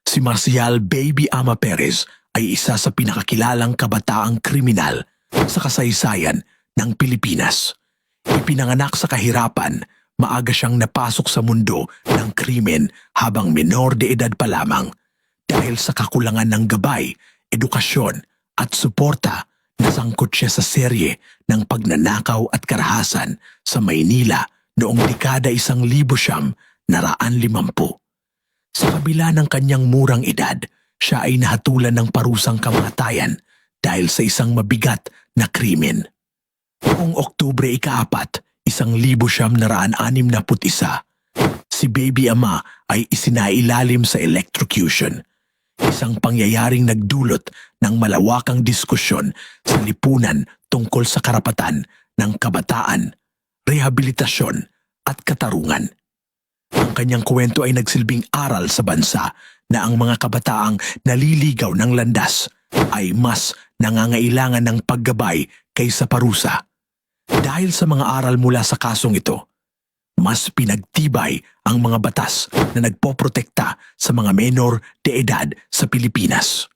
Si Marcial Baby Ama Perez ay isa sa pinakakilalang kabataang kriminal sa kasaysayan ng Pilipinas. Ipinanganak sa kahirapan, maaga siyang napasok sa mundo ng krimen habang menor de edad pa lamang. Dahil sa kakulangan ng gabay, edukasyon at suporta, nasangkot siya sa serye ng pagnanakaw at karahasan sa Maynila noong dekada 1950. Sa kabila ng kanyang murang edad, siya ay nahatulan ng parusang kamatayan dahil sa isang mabigat na krimen. Noong Oktubre 4, 1961, si Baby Ama ay isinailalim sa electrocution. Isang pangyayaring nagdulot ng malawakang diskusyon sa lipunan tungkol sa karapatan ng kabataan, rehabilitasyon at katarungan. Ang kanyang kwento ay nagsilbing aral sa bansa na ang mga kabataang naliligaw ng landas ay mas nangangailangan ng paggabay kaysa parusa. Dahil sa mga aral mula sa kasong ito, mas pinagtibay ang mga batas na nagpoprotekta sa mga menor de edad sa Pilipinas.